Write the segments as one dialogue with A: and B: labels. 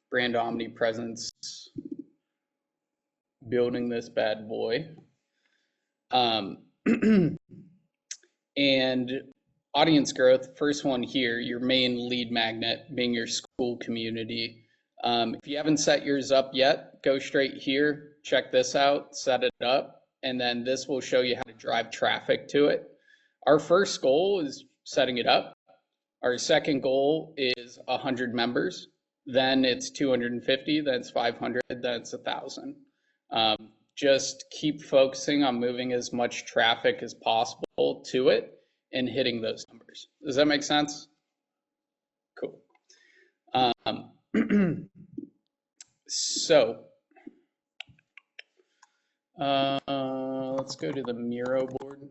A: brand omnipresence, building this bad boy. Um, and audience growth, first one here, your main lead magnet being your school community. If you haven't set yours up yet, go straight here, check this out, set it up, and then this will show you how to drive traffic to it. Our first goal is setting it up. Our second goal is 100 members. Then it's 250, then it's 500, then it's 1,000. Just keep focusing on moving as much traffic as possible to it and hitting those numbers. Does that make sense? Cool. So let's go to the Miro board.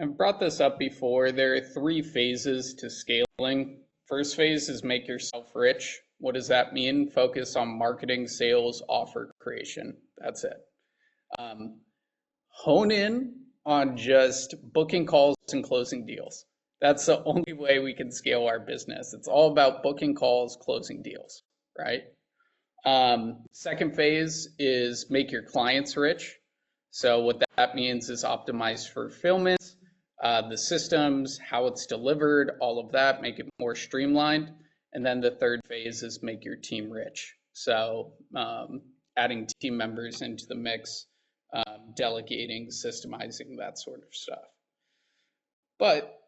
A: I've brought this up before. There are 3 phases to scaling. First phase is make yourself rich. What does that mean? Focus on marketing, sales, offer creation. That's it. Hone in on just booking calls and closing deals. That's the only way we can scale our business. It's all about booking calls, closing deals, right? Second phase is make your clients rich. So what that means is optimize fulfillment, the systems, how it's delivered, all of that, make it more streamlined. And then the third phase is make your team rich. So adding team members into the mix, delegating, systemizing, that sort of stuff. But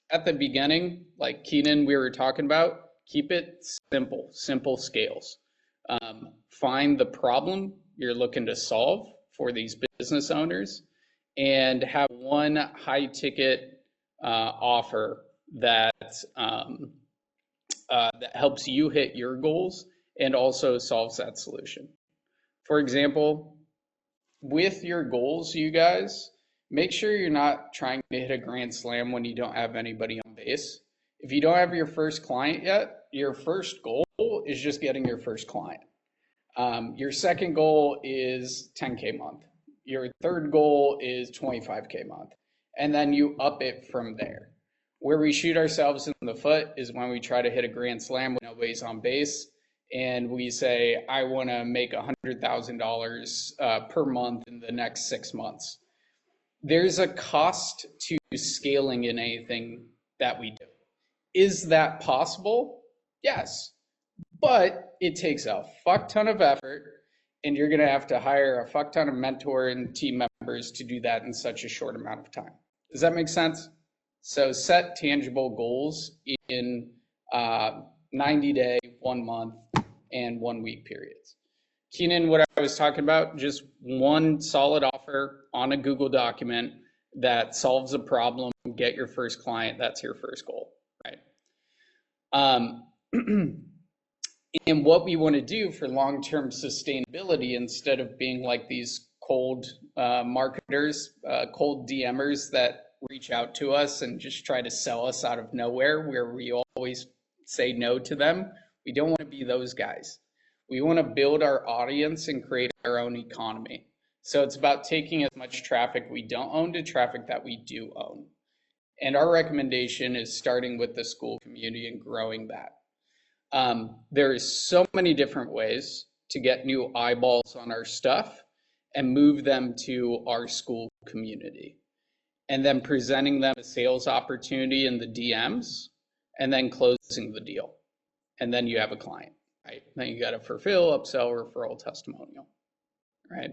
A: at the beginning, like Keenan, we were talking about, keep it simple, simple scales. Find the problem you're looking to solve for these business owners and have one high ticket offer that that helps you hit your goals and also solves that solution. For example, with your goals, you guys, make sure you're not trying to hit a grand slam when you don't have anybody on base. If you don't have your first client yet, your first goal is just getting your first client. Your second goal is 10K a month. Your third goal is 25K a month. And then you up it from there. Where we shoot ourselves in the foot is when we try to hit a grand slam when nobody's on base. And we say, I want to make $100,000 per month in the next 6 months. There's a cost to scaling in anything that we do. Is that possible? Yes. But it takes a fuck ton of effort, and you're going to have to hire a fuck ton of mentor and team members to do that in such a short amount of time. Does that make sense? So set tangible goals in 90-day, 1 month, and 1 week periods. Keenan, what I was talking about, just one solid offer on a Google document that solves a problem, get your first client, that's your first goal, right? And what we want to do for long-term sustainability, instead of being like these cold marketers, cold DMers that reach out to us and just try to sell us out of nowhere, where we always say no to them, we don't want to be those guys. We want to build our audience and create our own economy. So it's about taking as much traffic we don't own to traffic that we do own. And our recommendation is starting with the school community and growing that. There is so many different ways to get new eyeballs on our stuff and move them to our school community. And then presenting them a sales opportunity in the DMs and then closing the deal. And then you have a client, right? Then you got a fulfill, upsell, referral, testimonial, right?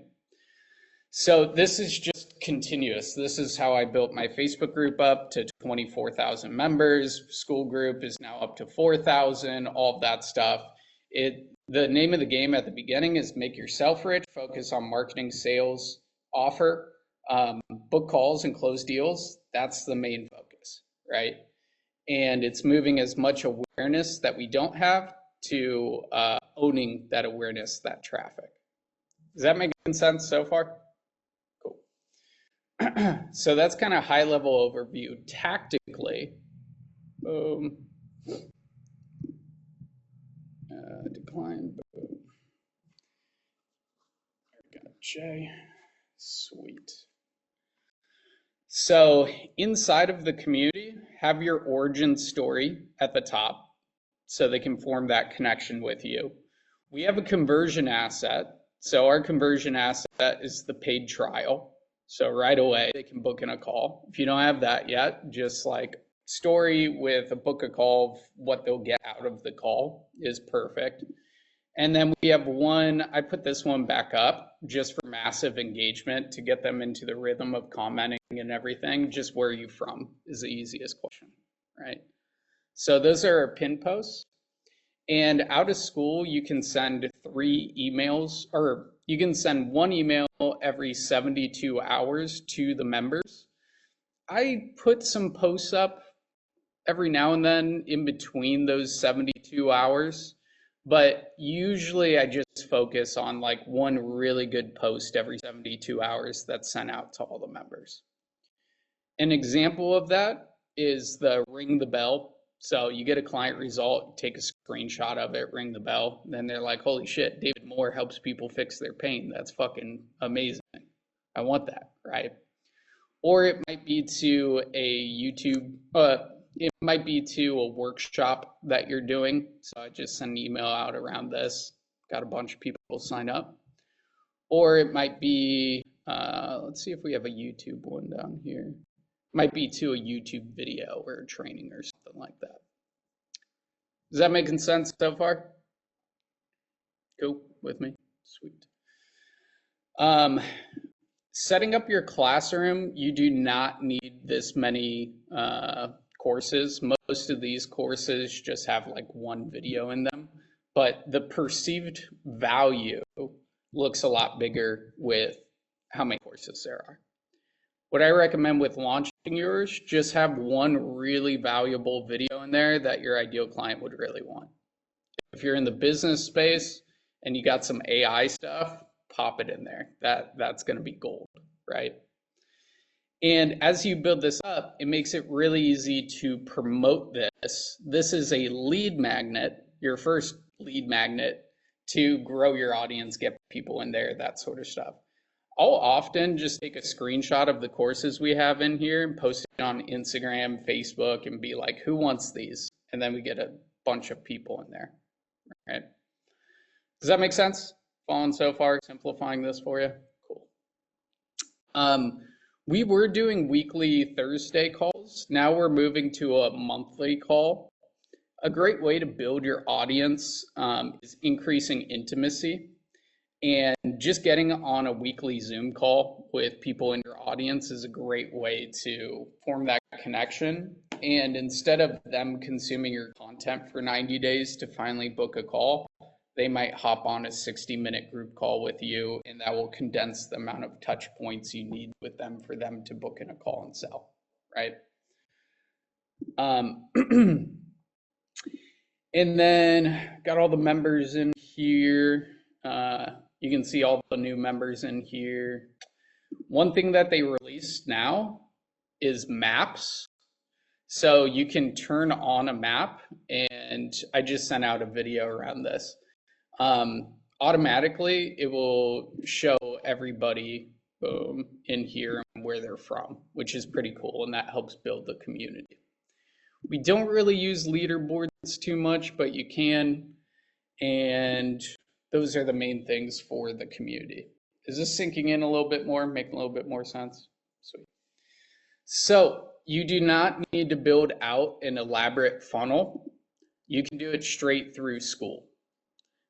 A: So this is just continuous. This is how I built my Facebook group up to 24,000 members. School group is now up to 4,000, all of that stuff. The name of the game at the beginning is make yourself rich, focus on marketing, sales, offer, book calls and close deals. That's the main focus, right? And it's moving as much awareness that we don't have to owning that awareness, that traffic. Does that make sense so far? So that's kind of high level overview. Tactically, decline, boom. There we go, J, sweet. So inside of the community, have your origin story at the top so they can form that connection with you. We have a conversion asset. So our conversion asset is the paid trial. So right away they can book in a call. If you don't have that yet, just like story with a book a call of what they'll get out of the call is perfect. And then we have one, I put this one back up just for massive engagement to get them into the rhythm of commenting and everything. Just where are you from is the easiest question, right? So those are our pin posts. And out of school, you can send 3 emails, or you can send 1 email every 72 hours to the members. I put some posts up every now and then in between those 72 hours. But usually I just focus on like one really good post every 72 hours that's sent out to all the members. An example of that is the ring the bell. So you get a client result, take a screenshot of it, ring the bell, then they're like, holy shit, David Moore helps people fix their pain. That's fucking amazing. I want that, right? Or it might be to a YouTube, it might be to a workshop that you're doing. So I just send an email out around this, got a bunch of people sign up. Or it might be, let's see if we have a YouTube one down here. Might be to a YouTube video or a training or something like that. Is that making sense so far? Cool with me? Sweet. Setting up your classroom, you do not need this many courses. Most of these courses just have like 1 video in them, but the perceived value looks a lot bigger with how many courses there are. What I recommend with launching yours, just have 1 really valuable video in there that your ideal client would really want. If you're in the business space and you got some AI stuff, pop it in there. That's going to be gold, right? And as you build this up, it makes it really easy to promote this. This is a lead magnet, your first lead magnet to grow your audience, get people in there, that sort of stuff. I'll often just take a screenshot of the courses we have in here and post it on Instagram, Facebook, and be like, who wants these? And then we get a bunch of people in there, right? Does that make sense? Following so far, simplifying this for you? Cool. We were doing weekly Thursday calls. Now we're moving to a monthly call. A great way to build your audience is increasing intimacy. And just getting on a weekly Zoom call with people in your audience is a great way to form that connection. And instead of them consuming your content for 90 days to finally book a call, they might hop on a 60-minute group call with you, and that will condense the amount of touch points you need with them for them to book in a call and sell, right? And then got all the members in here. You can see all the new members in here. One thing that they released now is maps. So you can turn on a map, and I just sent out a video around this. Automatically, it will show everybody in here and where they're from, which is pretty cool, and that helps build the community. We don't really use leaderboards too much, but you can, and those are the main things for the community. Is this sinking in a little bit more, making a little bit more sense? Sweet. So you do not need to build out an elaborate funnel. You can do it straight through school.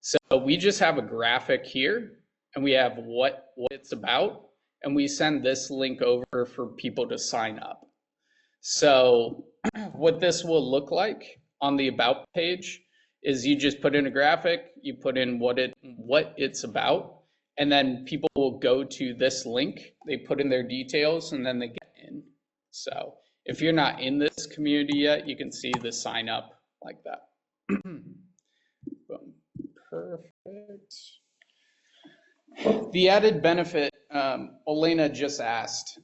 A: So we just have a graphic here, and we have what it's about, and we send this link over for people to sign up. So what this will look like on the About page is you just put in a graphic, you put in what it's about, and then people will go to this link, they put in their details, and then they get in. So if you're not in this community yet, you can see the sign up like that. Boom. Perfect. The added benefit, Elena just asked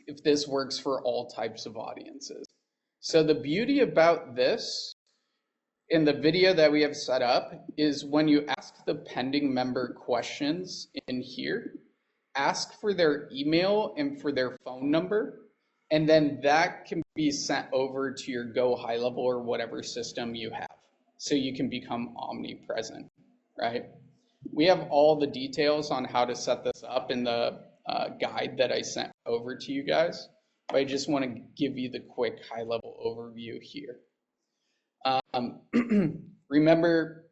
A: if this works for all types of audiences. So the beauty about this in the video that we have set up is when you ask the pending member questions in here, ask for their email and for their phone phone number, and then that can be sent over to your Go High Level or whatever system you have. So you can become omnipresent, right? We have all the details on how to set this up in the guide that I sent over to you guys, but I just want to give you the quick high level overview here. Remember,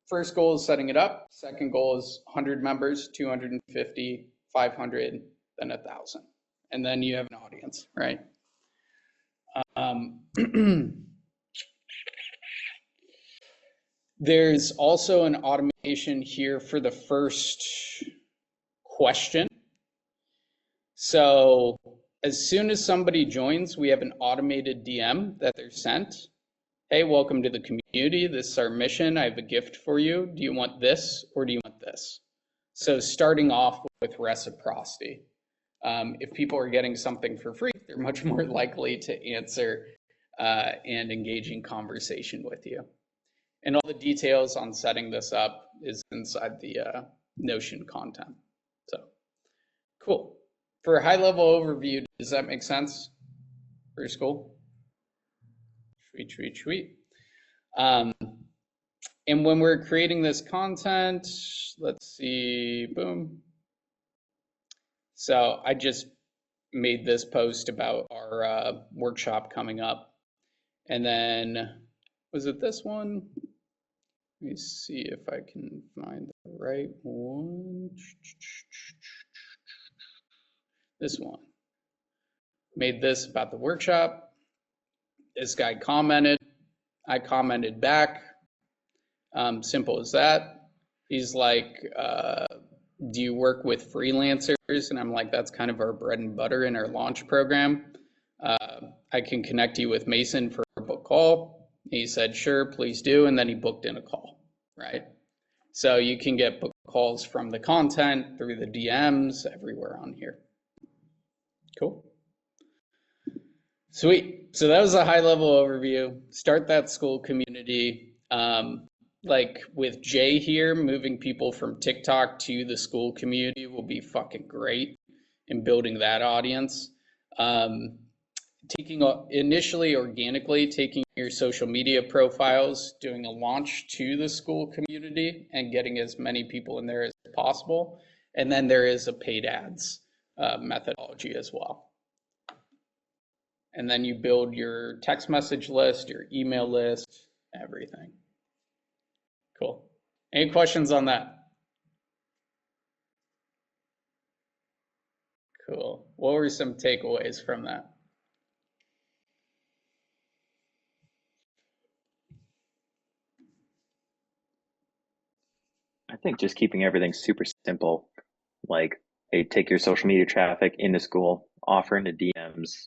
A: first goal is setting it up. Second goal is 100 members, 250, 500, then 1,000. And then you have an audience, right? There's also an automation here for the first question. So as soon as somebody joins, we have an automated DM that they're sent. Hey, welcome to the community. This is our mission. I have a gift for you. Do you want this or do you want this? So starting off with reciprocity. If people are getting something for free, they're much more likely to answer and engage in conversation with you. And all the details on setting this up is inside the Notion content. So cool. For a high level overview, does that make sense? Pretty cool. Sweet. And when we're creating this content, let's see, boom. So I just made this post about our workshop coming up. And then, was it this one? Let me see if I can find the right one. This one. Made this about the workshop. This guy commented. I commented back. Simple as that. He's like, do you work with freelancers? And I'm like, that's kind of our bread and butter in our launch program. I can connect you with Mason for a book call. He said, sure, please do. And then he booked in a call, right? So you can get book calls from the content, through the DMs, everywhere on here. Cool. Sweet. So that was a high level overview. Start that school community. Like with Jay here, moving people from TikTok to the school community will be fucking great in building that audience. Initially organically taking your social media profiles, doing a launch to the school community and getting as many people in there as possible. And then there is a paid ads methodology as well. And then you build your text message list, your email list, everything. Cool. Any questions on that? Cool. What were some takeaways from that?
B: I think just keeping everything super simple, like, hey, take your social media traffic into school, offer into DMs,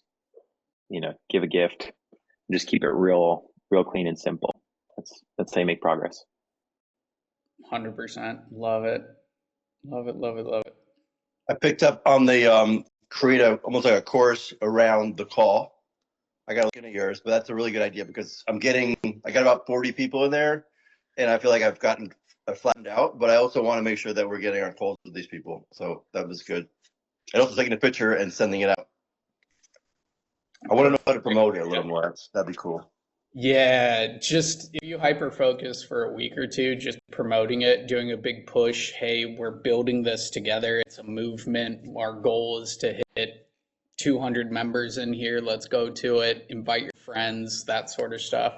B: give a gift, just keep it real clean and simple. That's how you make progress.
A: 100%. Love it. Love it.
C: I picked up on the create almost like a course around the call. I got to look into yours, but that's a really good idea because I got about 40 people in there, and I feel like I've flattened out, but I also want to make sure that we're getting our calls with these people. So that was good. And also taking a picture and sending it out. I want to know how to promote it a little more. That'd be cool.
A: Yeah, just if you hyper focus for a week or two, just promoting it, doing a big push. Hey, we're building this together. It's a movement. Our goal is to hit 200 members in here. Let's go to it. Invite your friends, that sort of stuff.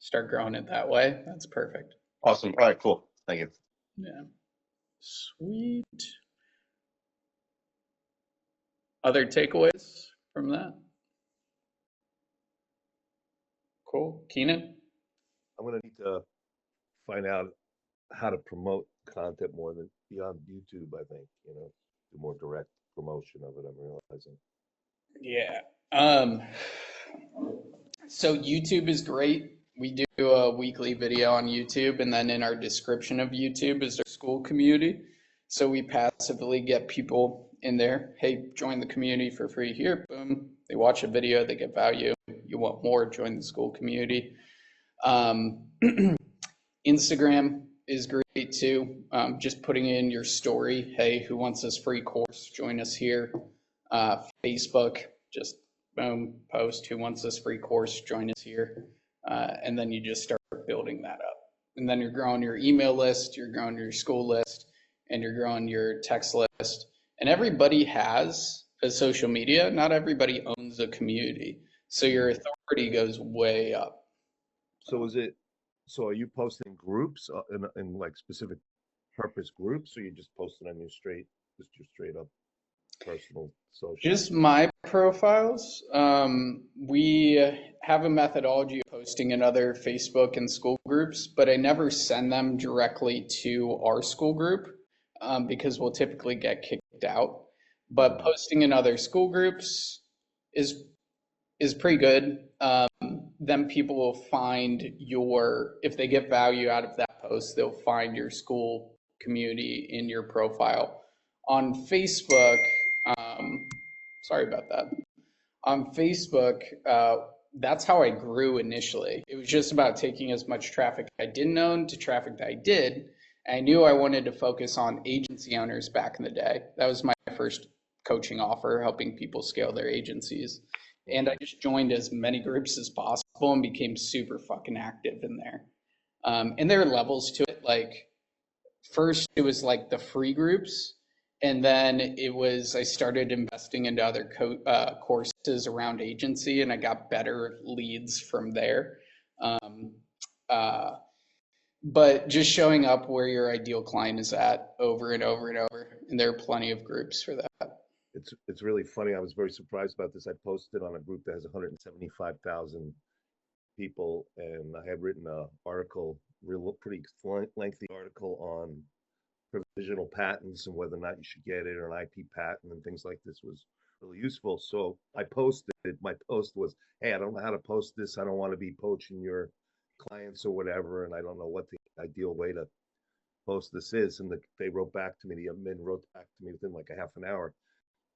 A: Start growing it that way. That's perfect.
C: Awesome. All right, cool. Thank you.
A: Yeah. Sweet. Other takeaways from that? Cool. Keenan?
D: I'm going to need to find out how to promote content more than beyond YouTube, I think, do more direct promotion of it, I'm realizing.
A: Yeah. So YouTube is great. We do a weekly video on YouTube, and then in our description of YouTube is our school community. So we passively get people in there. Hey, join the community for free here. Boom. They watch a video, they get value. You want more, join the school community. Instagram is great too. Just putting in your story. Hey, who wants this free course? Join us here. Facebook, just boom, post who wants this free course, join us here. And then you just start building that up. And then you're growing your email list, you're growing your school list, and you're growing your text list. And everybody has a social media. Not everybody owns a community. So your authority goes way up.
D: So so are you posting groups in like specific purpose groups, or you just posting on your straight up personal social?
A: Just my profiles. We have a methodology of posting in other Facebook and school groups, but I never send them directly to our school group because we'll typically get kicked out. But posting in other school groups is pretty good. Then people will find if they get value out of that post, they'll find your school community in your profile. On Facebook, sorry about that. On Facebook, that's how I grew initially. It was just about taking as much traffic I didn't own to traffic that I did. I knew I wanted to focus on agency owners back in the day. That was my first coaching offer, helping people scale their agencies. And I just joined as many groups as possible and became super fucking active in there. And there are levels to it. Like first it was like the free groups. And then I started investing into other courses around agency, and I got better leads from there. But just showing up where your ideal client is at over and over and over. And there are plenty of groups for that.
D: It's really funny. I was very surprised about this. I posted on a group that has 175,000 people, and I had written an article, pretty lengthy article on provisional patents and whether or not you should get it, or an IP patent and things like this was really useful. So I posted it. My post was, hey, I don't know how to post this. I don't want to be poaching your clients or whatever, and I don't know what the ideal way to post this is. And they wrote back to me, the admin wrote back to me within like a half an hour.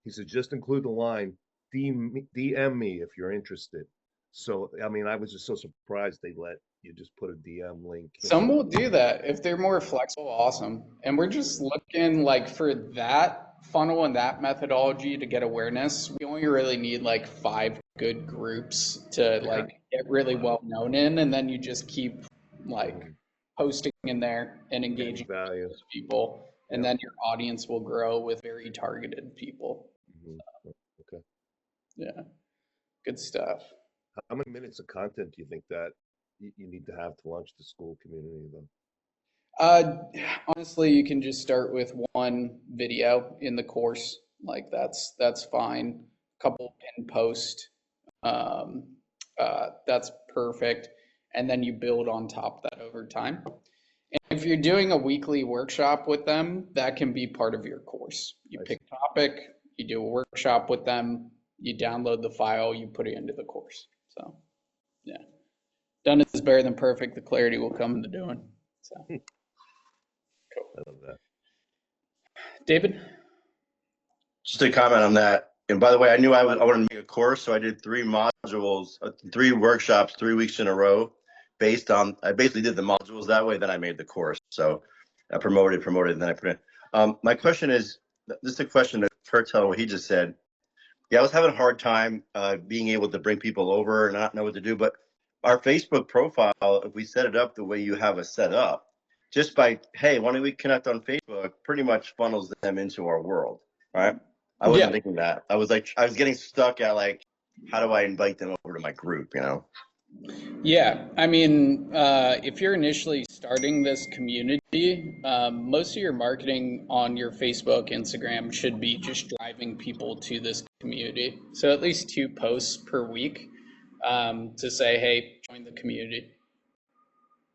D: He said, just include the line, DM me if you're interested. So, I mean, I was just so surprised they let you just put a DM link.
A: Some will do that if they're more flexible. Awesome. And we're just looking like for that funnel and that methodology to get awareness. We only really need like 5 good groups to like get really well known in, and then you just keep like posting in there and engaging with those people, and then your audience will grow with very targeted people.
D: Okay.
A: Yeah, good stuff.
D: How many minutes of content do you think that you need to have to launch the school community though?
A: Honestly, you can just start with 1 video in the course. Like that's fine. Couple pin post. That's perfect. And then you build on top of that over time. And if you're doing a weekly workshop with them, that can be part of your course. You pick a topic, you do a workshop with them, you download the file, you put it into the course. So, yeah. Done is better than perfect. The clarity will come in the doing. So, cool.
D: I love that.
A: David?
C: Just a comment on that. And by the way, I knew I wanted to make a course, so I did 3 modules, 3 workshops, 3 weeks in a row. I basically did the modules that way, then I made the course. So I promoted, and then I put in. My question is, just a question to Kurtel, what he just said. Yeah, I was having a hard time being able to bring people over and not know what to do. But our Facebook profile, if we set it up the way you have us set up, just by, hey, why don't we connect on Facebook, pretty much funnels them into our world, right? I wasn't thinking that. I was getting stuck at like, how do I invite them over to my group, you know?
A: Yeah, I mean, if you're initially starting this community, most of your marketing on your Facebook, Instagram should be just driving people to this community. So at least 2 posts per week to say, hey, join the community,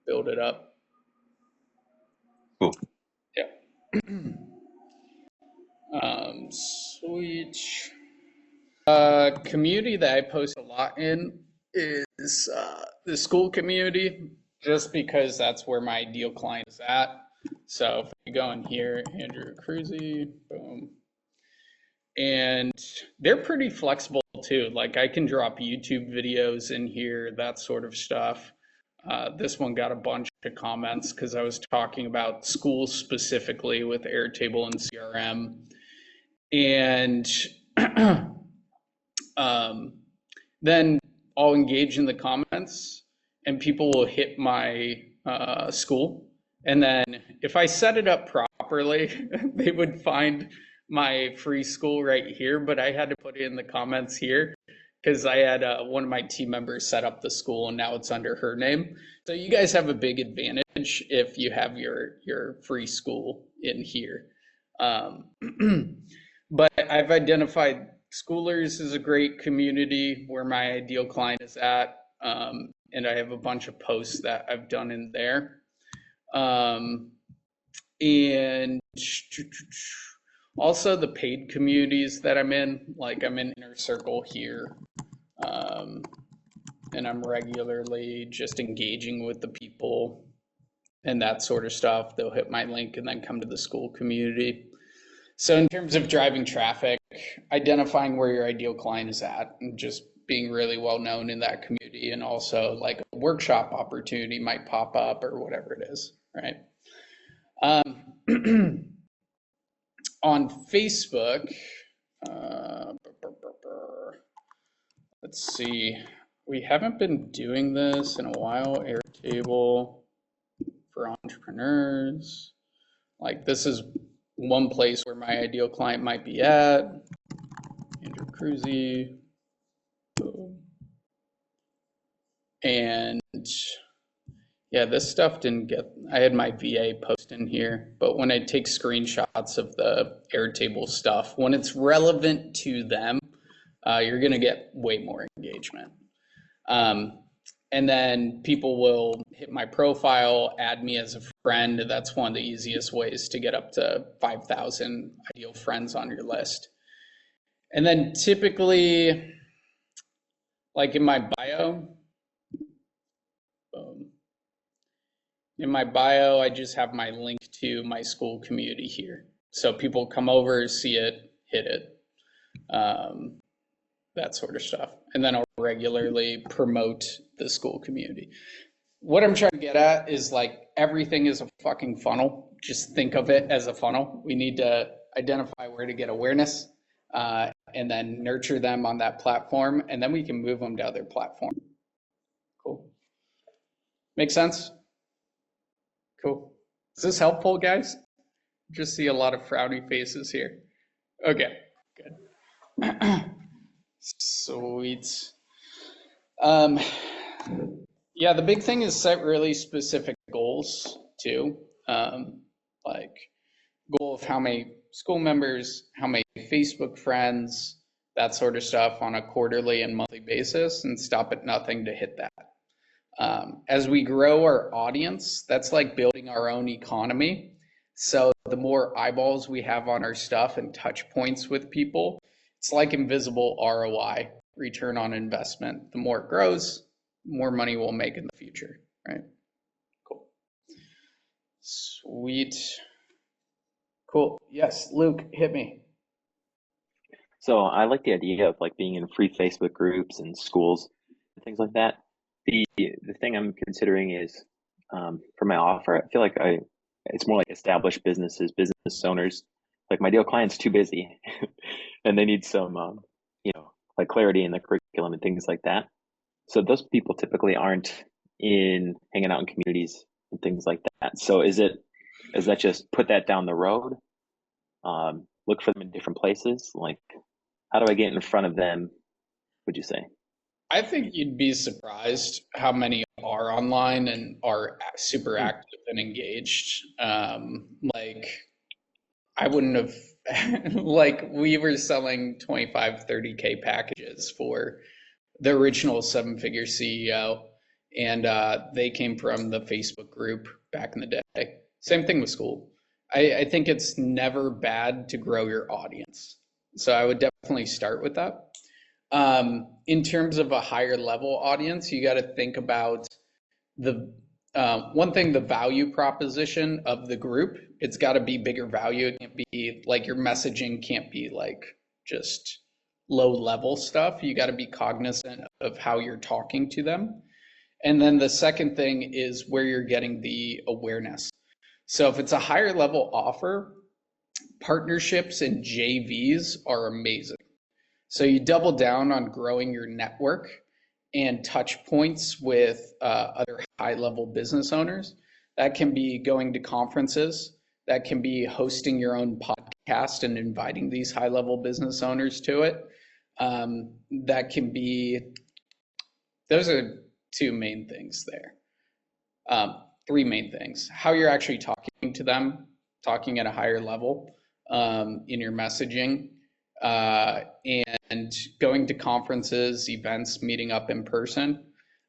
A: build it up.
C: Cool.
A: Yeah. Sweet. Community that I post a lot in is the school community, just because that's where my ideal client is at. So if we go in here, Andrew Cruzy, boom. And they're pretty flexible too. Like I can drop YouTube videos in here, that sort of stuff. This one got a bunch of comments because I was talking about schools specifically with Airtable and CRM. And then I'll engage in the comments and people will hit my school. And then if I set it up properly, they would find my free school right here, but I had to put it in the comments here because I had one of my team members set up the school and now it's under her name. So you guys have a big advantage if you have your free school in here. But I've identified Schoolers is a great community where my ideal client is at. And I have a bunch of posts that I've done in there. And also the paid communities that I'm in, like I'm in Inner Circle here. And I'm regularly just engaging with the people and that sort of stuff. They'll hit my link and then come to the school community. So in terms of driving traffic, identifying where your ideal client is at and just being really well known in that community, and also like a workshop opportunity might pop up or whatever it is, right? On Facebook, let's see, we haven't been doing this in a while. Airtable for entrepreneurs. Like this is one place where my ideal client might be at. Andrew Cruzy. And yeah, this stuff didn't get, I had my VA post in here, but when I take screenshots of the Airtable stuff, when it's relevant to them, you're gonna get way more engagement. And then people will hit my profile, add me as a friend. That's one of the easiest ways to get up to 5,000 ideal friends on your list. And then typically, like in my bio, I just have my link to my school community here. So people come over, see it, hit it, that sort of stuff. And then I'll regularly promote the school community. What I'm trying to get at is like everything is a fucking funnel. Just think of it as a funnel. We need to identify where to get awareness and then nurture them on that platform. And then we can move them to other platforms. Cool. Make sense? Cool. Is this helpful, guys? Just see a lot of frowny faces here. Okay, good. Sweet. Yeah, the big thing is set really specific goals too. Like goal of how many school members, how many Facebook friends, that sort of stuff on a quarterly and monthly basis, and stop at nothing to hit that. As we grow our audience, that's like building our own economy. So the more eyeballs we have on our stuff and touch points with people, it's like invisible ROI, return on investment. The more it grows, the more money we'll make in the future, right? Cool. Sweet. Cool. Yes, Luke, hit me.
B: So I like the idea of like being in free Facebook groups and schools and things like that. The thing I'm considering is for my offer, I feel like it's more like established businesses, business owners. Like my ideal client's too busy and they need some like clarity in the curriculum and things like that. So those people typically aren't in hanging out in communities and things like that. So is that just put that down the road? Look for them in different places? Like how do I get in front of them, would you say?
A: I think you'd be surprised how many are online and are super active and engaged. Like I wouldn't have, like we were selling 25, 30K packages for the original 7-figure CEO. And they came from the Facebook group back in the day. Same thing with school. I think it's never bad to grow your audience. So I would definitely start with that. In terms of a higher level audience, you got to think about the one thing, the value proposition of the group. It's got to be bigger value. It can't be like your messaging can't be like just low level stuff. You got to be cognizant of how you're talking to them. And then the second thing is where you're getting the awareness. So if it's a higher level offer, partnerships and JVs are amazing. So you double down on growing your network and touch points with other high level business owners. That can be going to conferences, that can be hosting your own podcast and inviting these high level business owners to it. That can be, those are two main things there. Three main things: how you're actually talking to them, talking at a higher level in your messaging, and going to conferences, events, meeting up in person,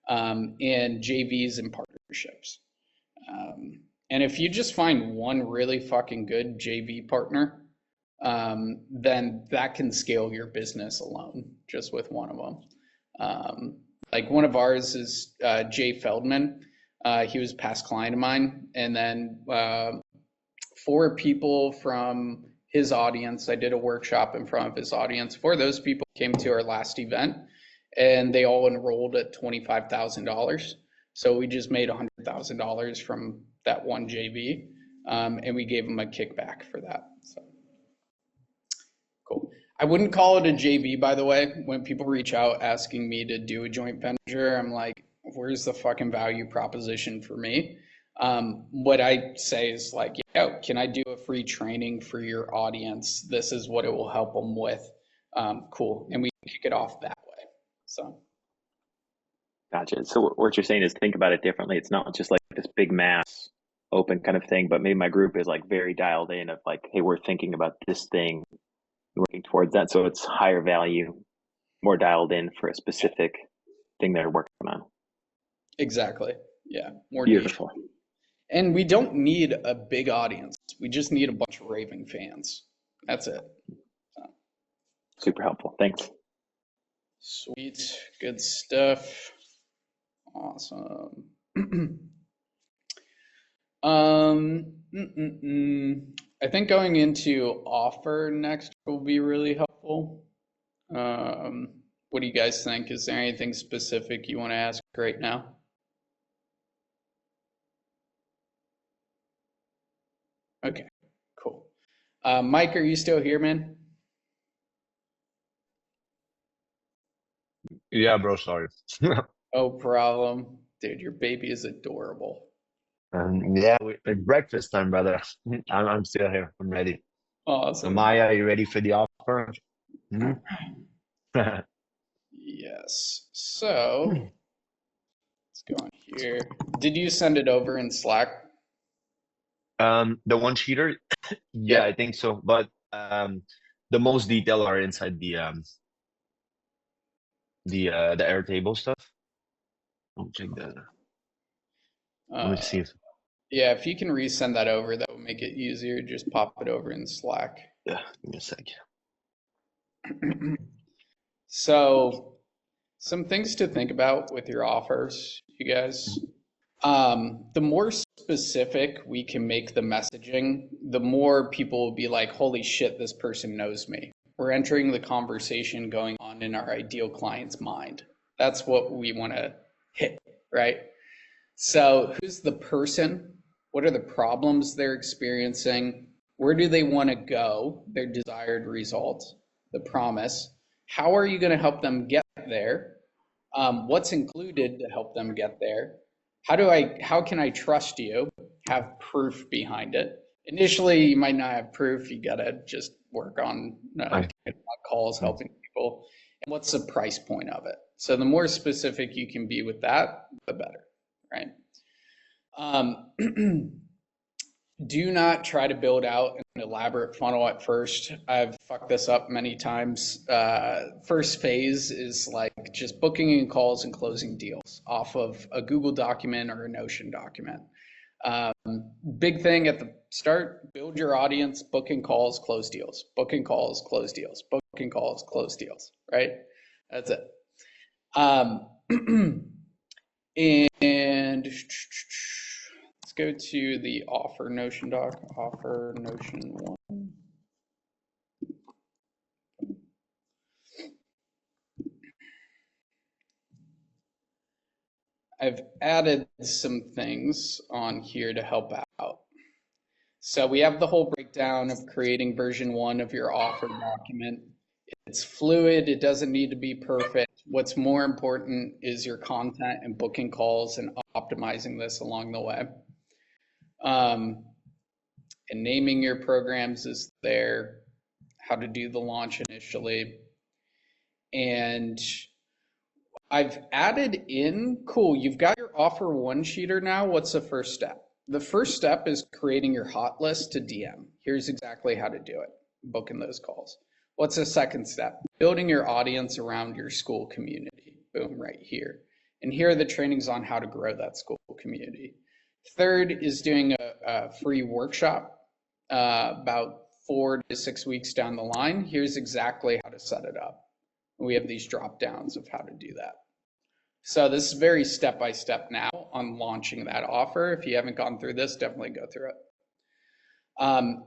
A: and JVs and partnerships. And if you just find one really fucking good JV partner, then that can scale your business alone just with one of them. Like one of ours is Jay Feldman. He was a past client of mine. And then 4 people from his audience, I did a workshop in front of his audience. 4 of those people came to our last event and they all enrolled at $25,000. So we just made $100,000 from that one JV, and we gave them a kickback for that. So cool. I wouldn't call it a JV, by the way. When people reach out asking me to do a joint venture, I'm like, where's the fucking value proposition for me? What I say is like, yeah, can I do a free training for your audience? This is what it will help them with. Cool. And we kick it off that way. So.
B: Gotcha. So what you're saying is think about it differently. It's not just like this big mass open kind of thing, but maybe my group is like very dialed in of like, hey, we're thinking about this thing, working towards that. So it's higher value, more dialed in for a specific thing they're working on.
A: Exactly. Yeah. More
B: beautiful.
A: niche. And we don't need a big audience. We just need a bunch of raving fans. That's it. So.
B: Super helpful. Thanks.
A: Sweet. Good stuff. Awesome. I think going into offer next will be really helpful. What do you guys think? Is there anything specific you want to ask right now? Okay, cool. Mike, are you still here, man?
E: Yeah, bro, sorry.
A: No problem. Dude, your baby is adorable.
E: Yeah, it's breakfast time, brother. I'm still here. I'm ready. So
A: Awesome.
E: Maya, are you ready for the offer? Mhm.
A: Yes. So let's go on here. Did you send it over in Slack?
E: The one cheater, yeah, I think so. But the most detail are inside the Airtable stuff. I'll check that. Let me see.
A: Yeah, if you can resend that over, that would make it easier. Just pop it over in Slack.
E: Yeah, give me a sec.
A: So, some things to think about with your offers, you guys. The more specific we can make the messaging, the more people will be like, holy shit, this person knows me. We're entering the conversation going on in our ideal client's mind. That's what we want to hit, right? So who's the person? What are the problems they're experiencing? Where do they want to go? Their desired result, the promise. How are you going to help them get there? What's included to help them get there? How can I trust you? Have proof behind it. Initially, you might not have proof. You got to just work on calls, helping people. And what's the price point of it? So the more specific you can be with that, the better, right? Do not try to build out an elaborate funnel at first. I've fucked this up many times. First phase is like just booking in calls and closing deals off of a Google document or a Notion document. Big thing at the start, build your audience, booking calls, close deals, booking calls, close deals, booking calls, close deals, right? That's it. And let's go to the offer Notion doc, offer Notion 1. I've added some things on here to help out. So we have the whole breakdown of creating version 1 of your offer document. It's fluid. It doesn't need to be perfect. What's more important is your content and booking calls and optimizing this along the way. And naming your programs is there, how to do the launch initially. And I've added in, cool, you've got your offer one sheeter now. What's the first step? The first step is creating your hot list to DM. Here's exactly how to do it, booking those calls. What's the second step? Building your audience around your school community. Boom, right here. And here are the trainings on how to grow that school community. Third is doing a free workshop about 4 to 6 weeks down the line. Here's exactly how to set it up. We have these drop downs of how to do that. So this is very step-by-step now on launching that offer. If you haven't gone through this, definitely go through it.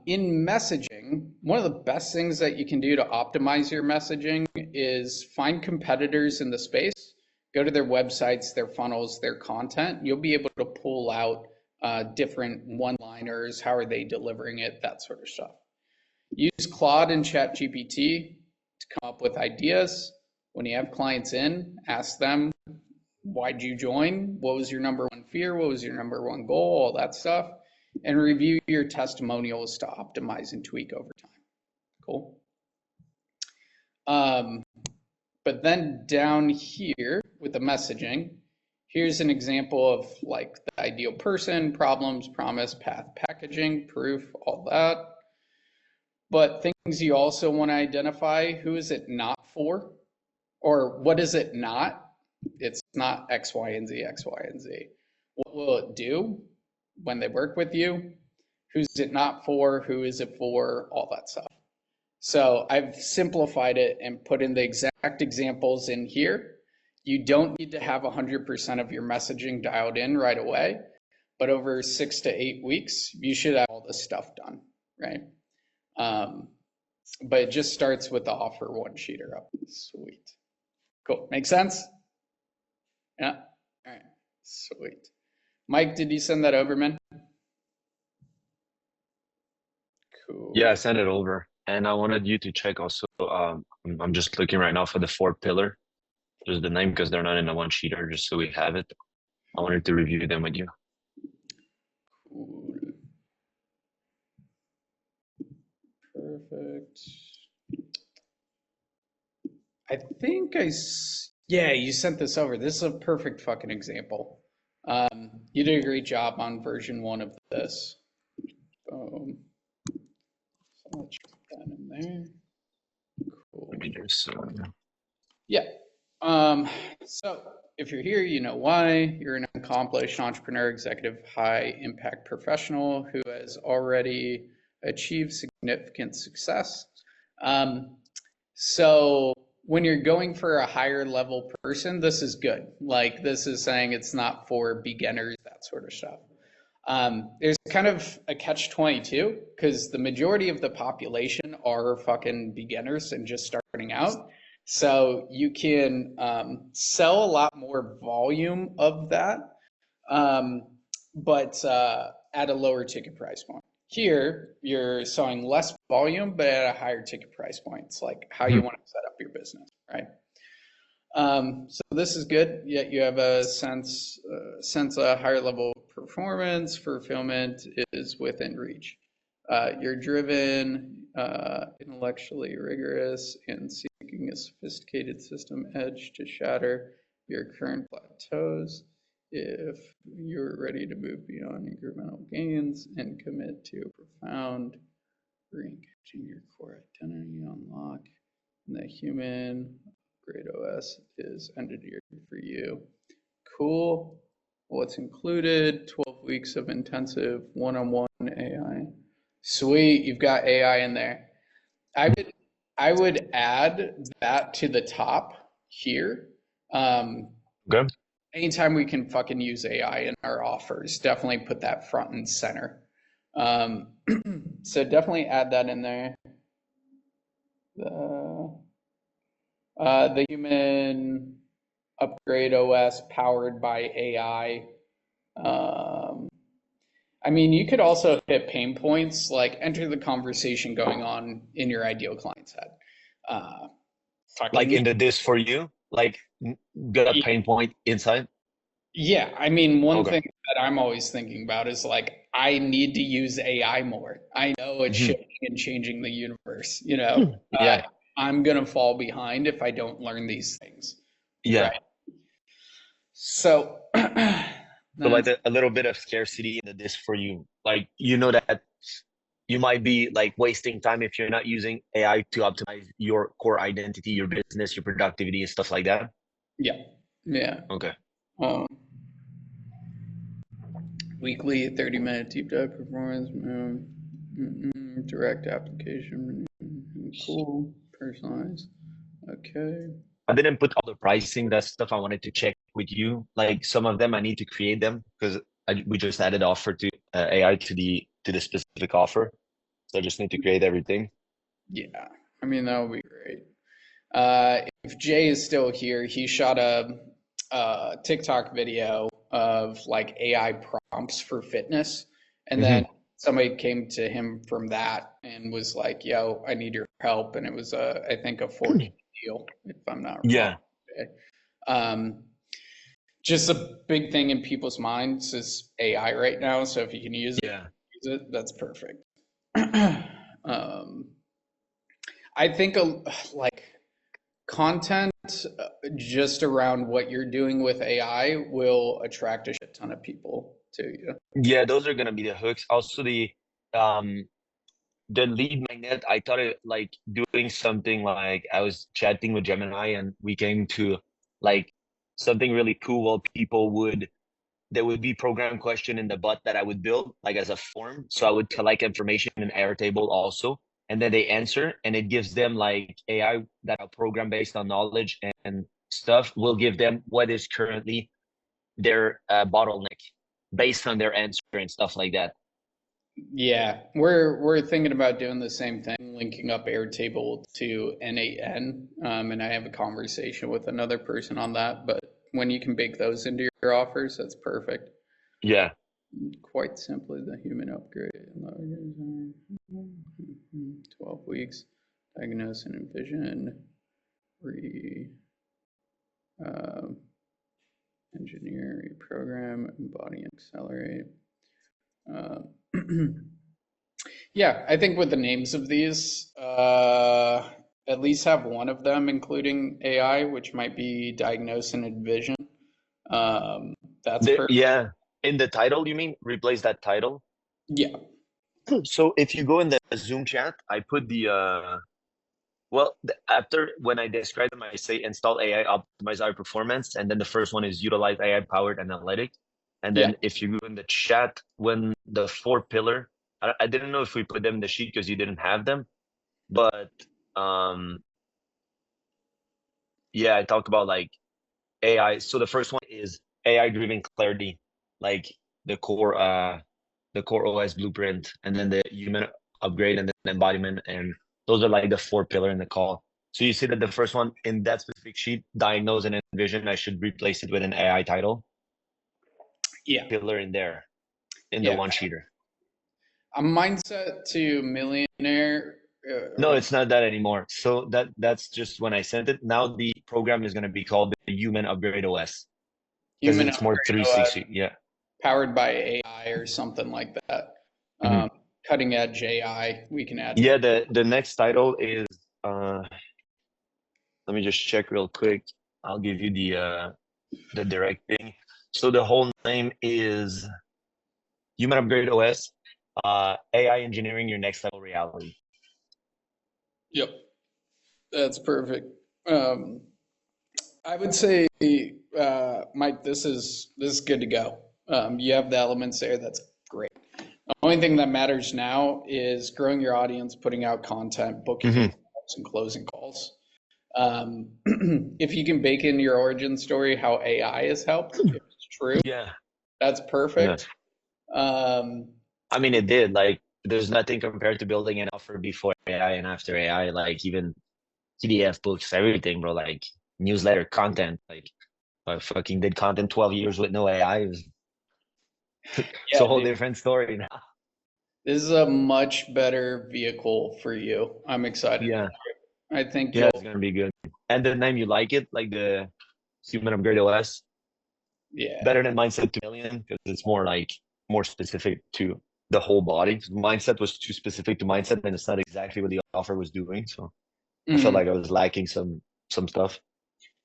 A: In messaging, one of the best things that you can do to optimize your messaging is find competitors in the space, go to their websites, their funnels, their content. You'll be able to pull out different one-liners, how are they delivering it, that sort of stuff. Use Claude and ChatGPT to come up with ideas. When you have clients in, ask them, why'd you join? What was your number one fear? What was your number one goal? All that stuff. And review your testimonials to optimize and tweak over time. Cool. But then down here with the messaging, here's an example of like the ideal person, problems, promise, path, packaging, proof, all that. But things you also want to identify, who is it not for? Or what is it not? It's not X, Y, and Z, X, Y, and Z. What will it do when they work with you? Who's it not for? Who is it for? All that stuff. So I've simplified it and put in the exact examples in here. You don't need to have 100% of your messaging dialed in right away, but over 6 to 8 weeks, you should have all this stuff done, right? But it just starts with the offer one sheeter up. Sweet. Cool. Make sense? Yeah. All right. Sweet. Mike, did you send that over, man? Cool.
E: Yeah, I sent it over. And I wanted you to check also, I'm just looking right now for the 4 pillar. Just the name because they're not in a one sheeter, just so we have it. I wanted to review them with you.
A: Cool. Perfect. I think yeah, you sent this over. This is a perfect fucking example. You did a great job on version 1 of this. So let's put that in there. Cool.
E: Let me just,
A: Yeah. So if you're here, you know why. You're an accomplished entrepreneur, executive, high impact professional who has already achieved significant success. So when you're going for a higher level person, this is good. Like this is saying it's not for beginners, that sort of stuff. There's kind of a catch-22 because the majority of the population are fucking beginners and just starting out. So you can sell a lot more volume of that, but at a lower ticket price point. Here, you're selling less volume, but at a higher ticket price point. It's like how you want to set up your business, right? So this is good. Yet you have a sense a higher level of performance, fulfillment is within reach. You're driven, intellectually rigorous, and seeking a sophisticated system edge to shatter your current plateaus. If you're ready to move beyond incremental gains and commit to a profound re-engaging your core identity, unlock the human Great OS is ended here for you. Cool. What's included? 12 weeks of intensive one-on-one AI. Sweet, you've got AI in there. I would add that to the top here.
E: good.
A: Anytime we can fucking use AI in our offers, definitely put that front and center. So definitely add that in there. The human upgrade OS powered by AI. I mean, you could also hit pain points, like enter the conversation going on in your ideal client's head.
E: Like
A: fucking
E: in the this for you, like got a pain point inside.
A: yeah, I mean, one
E: Okay.
A: thing that I'm always thinking about is like, I need to use AI more. I know it's
E: Mhm.
A: shifting and changing the universe, you know.
E: Yeah,
A: I'm gonna fall behind if I don't learn these things,
E: yeah.
A: right? So
E: So like
A: that's
E: a little bit of scarcity in the this for you. Like you know that you might be like wasting time if you're not using AI to optimize your core identity, your business, your productivity, and stuff like that.
A: yeah, yeah.
E: Okay.
A: Um, weekly 30-minute deep dive performance, direct application, cool, personalized. Okay.
E: I didn't put all the pricing, that stuff I wanted to check with you. Like some of them I need to create them because we just added offer to AI to the specific offer. So I just need to create everything.
A: Yeah, I mean that would be great. If Jay is still here, he shot a TikTok video of like AI prompts for fitness, and then
E: Hmm.
A: somebody came to him from that and was like, "Yo, I need your help," and it was I think a 4K deal, if I'm not wrong.
E: Yeah.
A: Okay. Um, just a big thing in people's minds is AI right now, so if you can
E: Yeah.
A: use it, that's perfect. um, I think like content just around what you're doing with AI will attract a shit ton of people to you.
E: Yeah, those are gonna be the hooks. Also um the lead magnet, I thought it like doing something like I was chatting with Gemini and we came to like something really cool while people would there would be program question in the bot that I would build like as a form. So I would collect information in Airtable also, and then they answer, and it gives them like AI that are program based on knowledge and stuff will give them what is currently their bottleneck based on their answer and stuff like that.
A: Yeah, we're thinking about doing the same thing, linking up Airtable to N8N, and I have a conversation with another person on that. But when you can bake those into your offers, that's perfect.
E: Yeah.
A: Quite simply, the human upgrade. 12 weeks, diagnose and envision, re engineer, reprogram, embody, and accelerate. Uh, yeah, I think with the names of these, at least have one of them including AI, which might be diagnose and envision. That's
E: There,
A: per
E: yeah. In the title, you mean replace that title?
A: yeah,
E: So if you go in the Zoom chat, I put the well, after when I describe them, I say install AI, optimize our performance, and then the first one is utilize AI powered analytics. And
A: yeah,
E: then if you go in the chat, when the four pillar, I didn't know if we put them in the sheet because you didn't have them, but um, yeah, I talked about like AI. So the first one is AI driven clarity, like the core OS blueprint, and then the human upgrade, and then embodiment, and those are like the four pillar in the call. So you see that the first one in that specific sheet, diagnose and envision, I should replace it with an AI title
A: yeah,
E: pillar in there in the
A: yeah.
E: one sheeter.
A: A mindset to millionaire.
E: No,
A: Or
E: it's not that anymore. So that's just when I sent it. Now the program is going to be called the Human Upgrade OS because
A: human
E: it's more
A: upgrade OS
E: 360. Yeah.
A: powered by AI or something like that.
E: Mhm.
A: Cutting edge AI, we can add
E: Yeah.
A: to.
E: The next title is let me just check real quick. I'll give you the direct thing. So the whole name is Human Upgrade OS, AI engineering your next level reality.
A: Yep, that's perfect. Um, I would say, Mike, this is good to go. You have the elements there. That's great. The only thing that matters now is growing your audience, putting out content, booking
E: Mhm.
A: calls, and closing calls. Um, if you can bake in your origin story how AI has helped, if it's true,
E: Yeah.
A: that's
E: Yeah.
A: perfect. Um,
E: I mean, it did. Like, there's nothing compared to building an offer before AI and after AI. Like, even PDF books, everything, bro. Like, newsletter content. Like, I fucking did content 12 years with no AI. It's
A: yeah,
E: a whole
A: dude,
E: different story now.
A: this is a much better vehicle for you. I'm excited.
E: Yeah.
A: I think
E: Yeah,
A: you'll,
E: it's gonna be good. And the name you like it, like the Human Upgrade OS,
A: yeah.
E: better than Mindset 2 million because it's more like more specific to the whole body. Mindset was too specific to mindset, and it's not exactly what the offer was doing. So I felt
A: Mhm.
E: like I was lacking some stuff.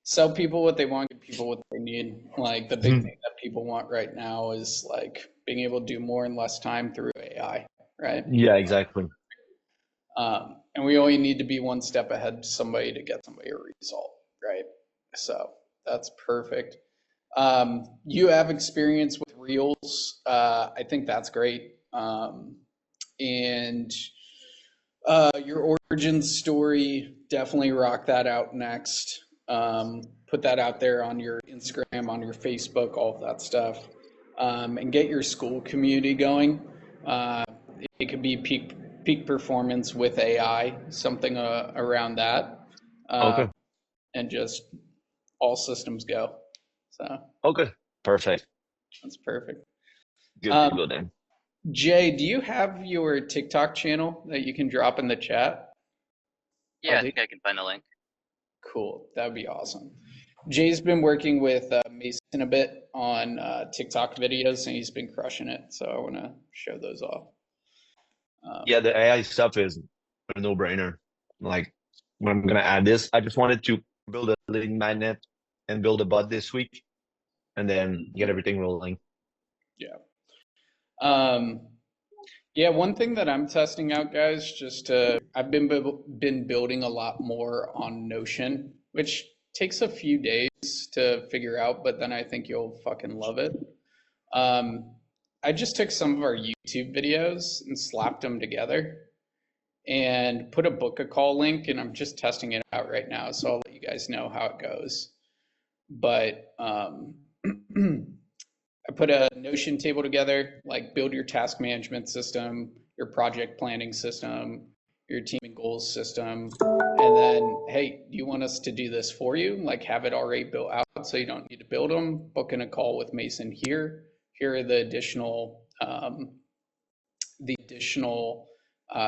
A: Sell people what they want, give people what they need. Like the big
E: Mhm.
A: thing that people want right now is like being able to do more in less time through AI, right?
E: Yeah, exactly.
A: And we only need to be one step ahead to somebody to get somebody a result, right? So that's perfect. You have experience with Reels. I think that's great. And your origin story, definitely rock that out next. Put that out there on your Instagram, on your Facebook, all of that stuff. And get your school community going. Uh, it could be peak performance with AI, something around that,
E: Okay.
A: and just all systems go. So
E: Okay. Perfect.
A: that's perfect.
E: Good to go then.
A: Jay, do you have your TikTok channel that you can drop in the chat?
F: Yeah, I
A: Oh,
F: think I can find the link.
A: cool. That would be awesome. Jay's been working with Mason a bit on TikTok videos, and he's been crushing it. So I want to show those off.
E: Yeah, the AI stuff is a no-brainer. Like when I'm gonna add this, I just wanted to build a lead magnet and build a bot this week, and then get everything rolling.
A: Yeah. Yeah, one thing that I'm testing out, guys, I've been building a lot more on Notion, which takes a few days to figure out, but then I think you'll fucking love it. Um, I just took some of our YouTube videos and slapped them together and put a book a call link, and I'm just testing it out right now, so I'll let you guys know how it goes. But I put a Notion table together, like build your task management system, your project planning system, your team and goals system, and then, hey, do you want us to do this for you? Like have it already built out so you don't need to build them. Book in a call with Mason here. Here are the additional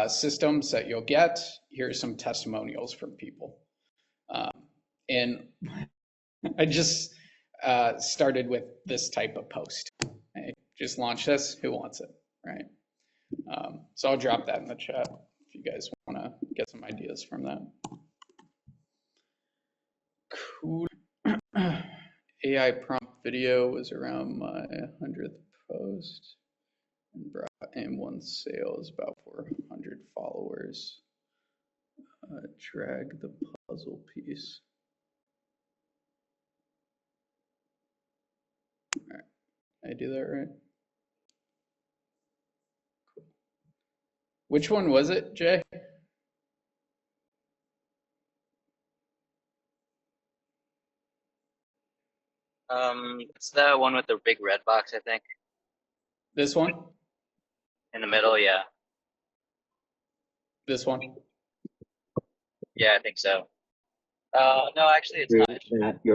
A: systems that you'll get. Here's some testimonials from people. And I just started with this type of post. Right? Just launch this. Who wants it? Right. So I'll drop that in the chat if you guys want to get some ideas from that. Cool. AI prompt video was around my 100th post and brought in one sales, about 400 followers. Drag the puzzle piece. All right, I do that right? Cool. Which one was it, Jay?
F: It's the one with the big red box, I think.
A: This one?
F: In the middle, yeah.
A: This one?
F: Yeah, I think so. No, actually it's not.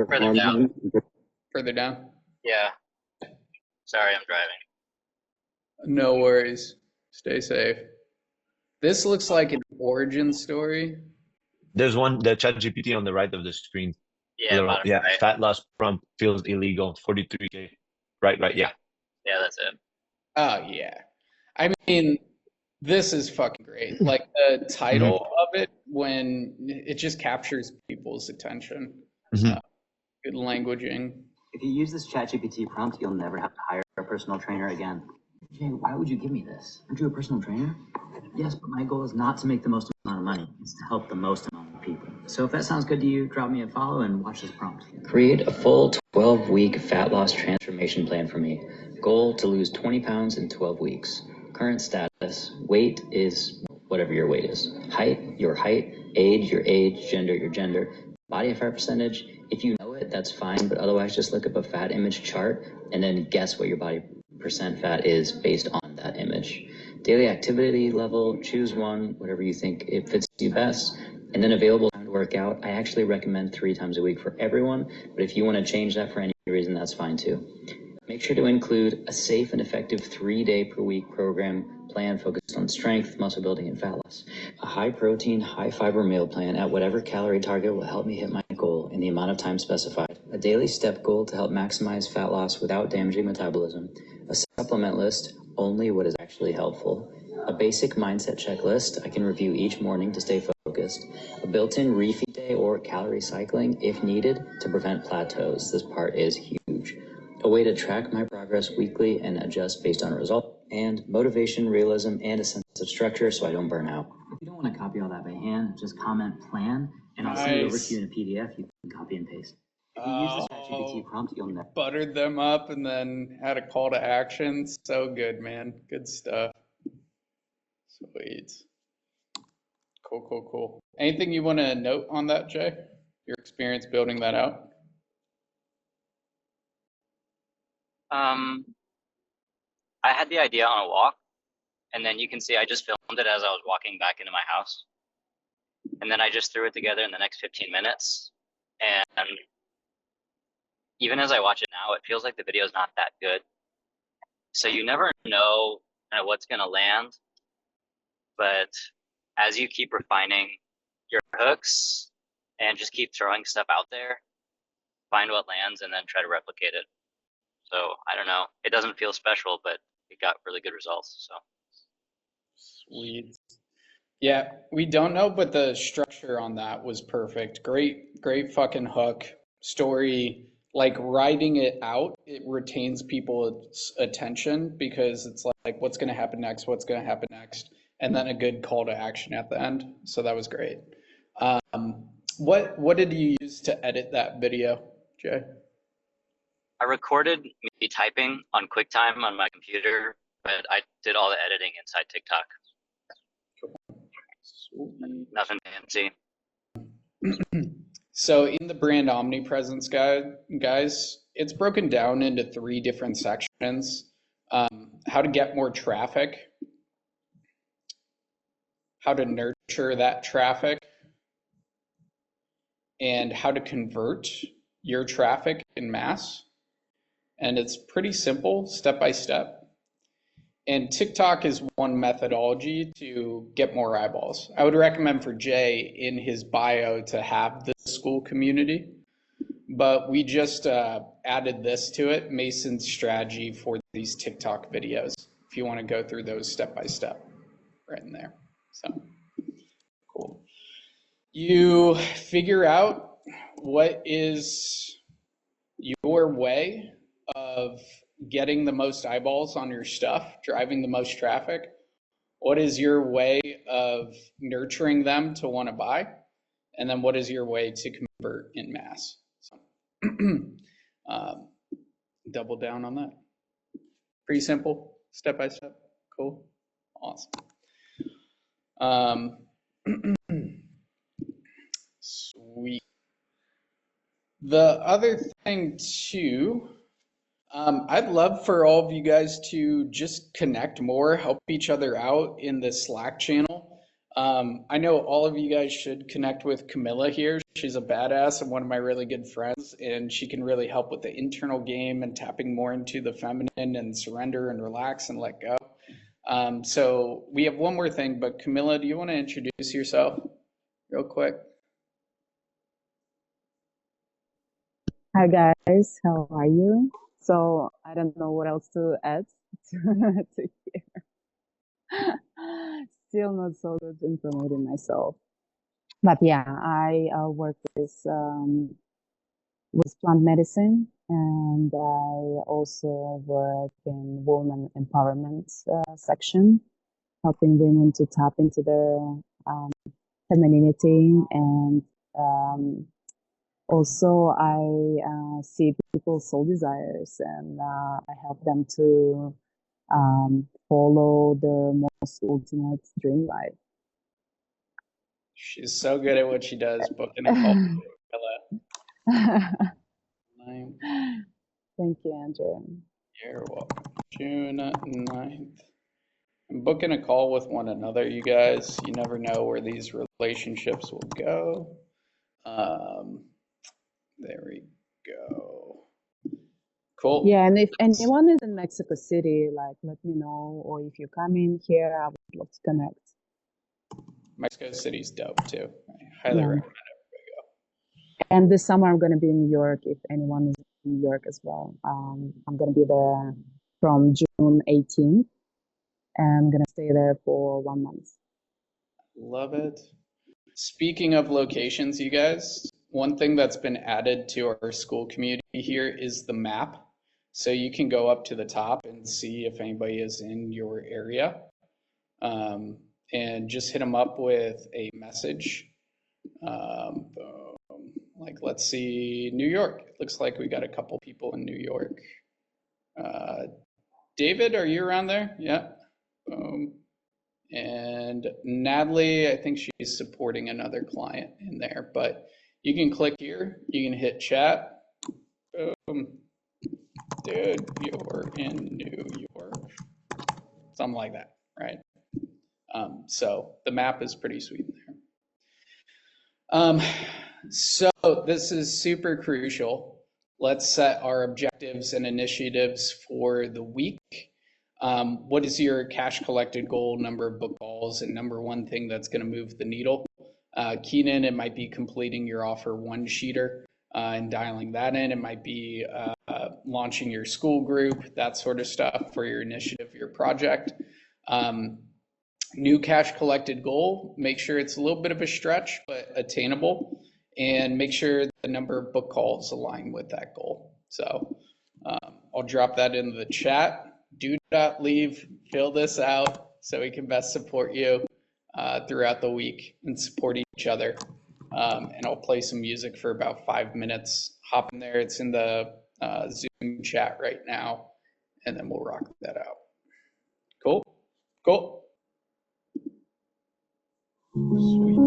F: Further down.
A: Further down?
F: Yeah. Sorry, I'm driving.
A: No worries. Stay safe. This looks like an origin story.
E: There's one, the ChatGPT on the right of the screen.
F: Yeah, bottom
E: Yeah,
F: right.
E: fat loss prompt feels illegal, 43K. Right, yeah.
F: Yeah, that's it.
A: Oh, yeah. I mean, this is fucking great. Like the title of it, when it just captures people's attention. Good languaging.
G: If you use this ChatGPT prompt, you'll never have to hire a personal trainer again. Jay, why would you give me this? Aren't you a personal trainer? Yes, but my goal is not to make the most amount of money. It's to help the most amount of people. So if that sounds good to you, drop me a follow and watch this prompt. Create a full 12-week fat loss transformation plan for me. Goal to lose 20 pounds in 12 weeks. Current status, weight is whatever your weight is. Height, your height. Age, your age. Gender, your gender. Body fat percentage, if you know it, that's fine, but otherwise just look up a fat image chart and then guess what your body percent fat is based on that image. Daily activity level, choose one, whatever you think it fits you best, and then available time to work out. I actually recommend 3 times a week for everyone, but if you want to change that for any reason, that's fine too. Make sure to include a safe and effective 3-day per week program plan focused on strength, muscle building, and fat loss. A high protein, high fiber meal plan at whatever calorie target will help me hit my goal in the amount of time specified. A daily step goal to help maximize fat loss without damaging metabolism. A supplement list, only what is actually helpful. A basic mindset checklist I can review each morning to stay focused. A built-in refeed day or calorie cycling if needed to prevent plateaus. This part is huge. A way to track my progress weekly and adjust based on result, and motivation, realism, and a sense of structure so I don't burn out. If you don't want to copy all that by hand, just comment plan, and I'll send it over to you in a PDF. You can copy and paste. If you use the ChatGPT prompt, you'll never
A: Buttered them up and then had a call to action. So good, man. Good stuff. Sweet. Cool. Anything you want to note on that, Jay? Your experience building that out?
F: I had the idea on a walk, and then you can see I just filmed it as I was walking back into my house. And then I just threw it together in the next 15 minutes. And even as I watch it now, it feels like the video is not that good. So you never know kind of what's going to land. But as you keep refining your hooks and just keep throwing stuff out there, find what lands and then try to replicate it. So I don't know. It doesn't feel special, but it got really good results. So
A: Sweet. Yeah, we don't know, but the structure on that was perfect. Great fucking hook story. Like writing it out, it retains people's attention because it's like, what's going to happen next? What's going to happen next? And then a good call to action at the end. So that was great. What did you use to edit that video, Jay?
F: I recorded me typing on QuickTime on my computer, but I did all the editing inside TikTok.
A: Sweet.
F: Nothing fancy.
A: So in the brand omnipresence guide, guys, it's broken down into 3 different sections. How to get more traffic, how to nurture that traffic, and how to convert your traffic in mass. And it's pretty simple, step by step. And TikTok is one methodology to get more eyeballs. I would recommend for Jay in his bio to have the school community, but we just added this to it, Mason's strategy for these TikTok videos, if you want to go through those step by step, right in there. So cool. You figure out what is your way of getting the most eyeballs on your stuff, driving the most traffic. What is your way of nurturing them to want to buy? And then what is your way to convert in mass? So double down on that. Pretty simple, step by step. Cool. Awesome. Sweet. The other thing too, I'd love for all of you guys to just connect more, help each other out in the Slack channel. I know all of you guys should connect with Camilla here. She's a badass and one of my really good friends, and she can really help with the internal game and tapping more into the feminine and surrender and relax and let go. So we have one more thing, but Camilla, do you want to introduce yourself real quick?
H: Hi guys, how are you? So I don't know what else to add to here. Still not so good in promoting myself, but yeah, I work with plant medicine, and I also work in women empowerment section, helping women to tap into their femininity, and also I see people's soul desires, and I help them to follow their most ultimate dream life.
A: She's so good at what she does, booking a call.
H: Thank you, Andrew.
A: You're welcome. June 9th. I'm booking a call with one another, you guys. You never know where these relationships will go. There we go. Cool.
H: Yeah, and if anyone is in Mexico City, like let me know, or if you're coming here, I would love to connect.
A: Mexico City's dope too. I highly
H: Yeah.
A: recommend
H: And this summer I'm gonna be in New York. If anyone is in New York as well, I'm gonna be there from June 18th, and I'm gonna stay there for 1 month.
A: Love it. Speaking of locations, you guys, one thing that's been added to our school community here is the map. So you can go up to the top and see if anybody is in your area. And just hit them up with a message. Like, let's see, New York. It looks like we got a couple people in New York. David, are you around there? Yeah. And Natalie, I think she's supporting another client in there, but you can click here, you can hit chat. Dude, you're in New York. Something like that, right? So the map is pretty sweet there. So this is super crucial. Let's set our objectives and initiatives for the week. What is your cash collected goal, number of book calls, and number one thing that's going to move the needle? Keenan, it might be completing your offer one sheeter and dialing that in. It might be launching your school group, that sort of stuff for your initiative, your project. New cash collected goal, make sure it's a little bit of a stretch, but attainable, and make sure the number of book calls align with that goal. So I'll drop that into the chat. Do not leave, fill this out so we can best support you throughout the week and support each other. And I'll play some music for about 5 minutes. Hop in there, it's in the Zoom chat right now, and then we'll rock that out. Cool? Cool. Sweet.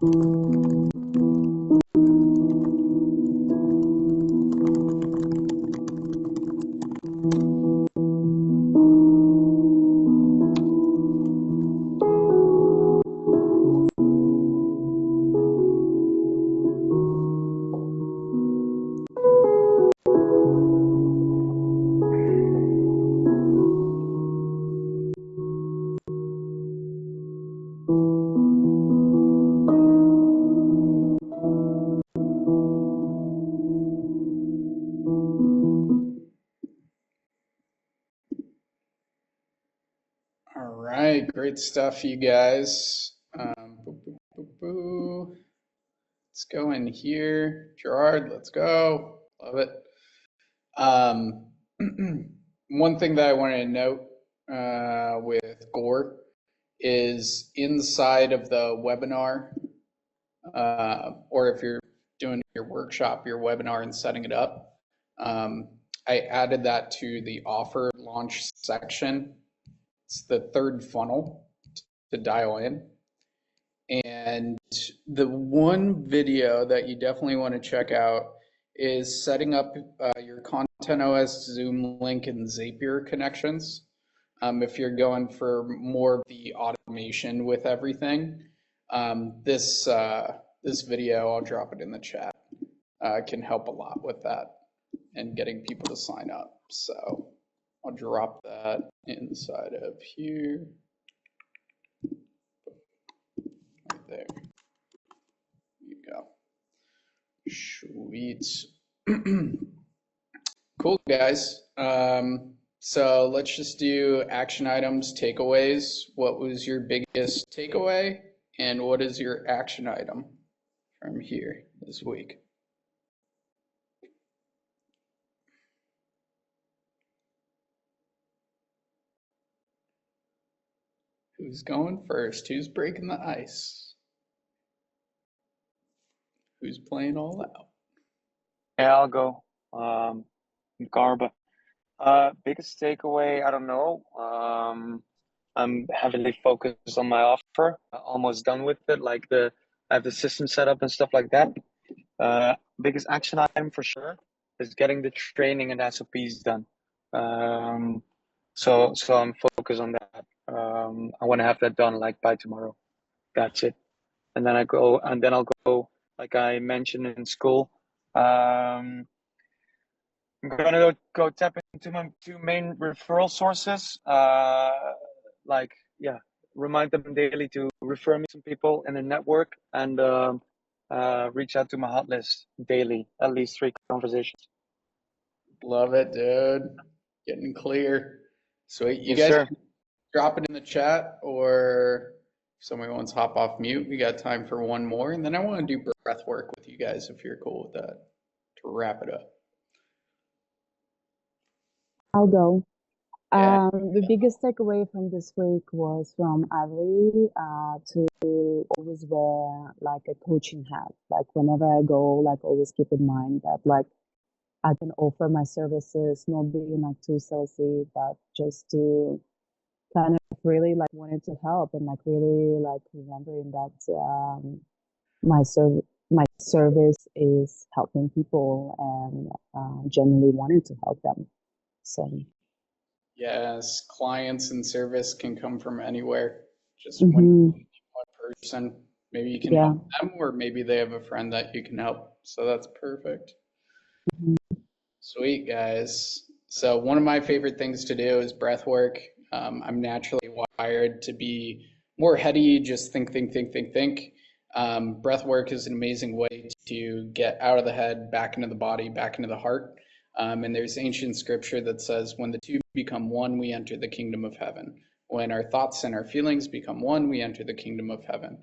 A: All right, great stuff, you guys. Boo, boo, boo, boo. Let's go in here. Gerard, let's go. Love it. One thing that I wanted to note with Gore is inside of the webinar, or if you're doing your workshop, your webinar and setting it up, I added that to the offer launch section. It's the third funnel to dial in. And the one video that you definitely want to check out is setting up your Content OS, Zoom Link, and Zapier connections. If you're going for more of the automation with everything, this video, I'll drop it in the chat, can help a lot with that and getting people to sign up. So I'll drop that inside of here. Right there. You go. Sweet. Cool, guys. So let's just do action items, takeaways. What was your biggest takeaway? And what is your action item from here this week? Who's going first? Who's breaking the ice? Who's playing all out?
I: Yeah, I'll go. Garba. Biggest takeaway, I don't know. I'm heavily focused on my offer. Almost done with it. I have the system set up and stuff like that. Biggest action item for sure is getting the training and SOPs done. So I'm focused on that. I want to have that done by tomorrow. That's it. And then I'll go like I mentioned in school. I'm gonna go tap into my two main referral sources. Remind them daily to refer me some people in the network and reach out to my hot list daily, at least 3 conversations.
A: Love it, dude. Getting clear. Sweet. You
I: Yes,
A: guys
I: sir.
A: can drop it in the chat, or if somebody wants to hop off mute, we got time for one more. And then I want to do breath work with you guys if you're cool with that to wrap it up.
H: I'll go.
A: Yeah.
H: The biggest takeaway from this week was from Avery to always wear like a coaching hat. Like whenever I go, like always keep in mind that like I can offer my services, not being like too salesy, but just to kind of really like wanted to help and like really like remembering that my service is helping people and genuinely wanting to help them. So
A: Yes, clients and service can come from anywhere. Just
H: mhm.
A: one person, maybe you can
H: Yeah.
A: help them, or maybe they have a friend that you can help. So that's perfect.
H: Mhm.
A: Sweet, guys. So one of my favorite things to do is breath work. I'm naturally wired to be more heady, just think. Breath work is an amazing way to get out of the head, back into the body, back into the heart. And there's ancient scripture that says, when the two become one, we enter the kingdom of heaven. When our thoughts and our feelings become one, we enter the kingdom of heaven.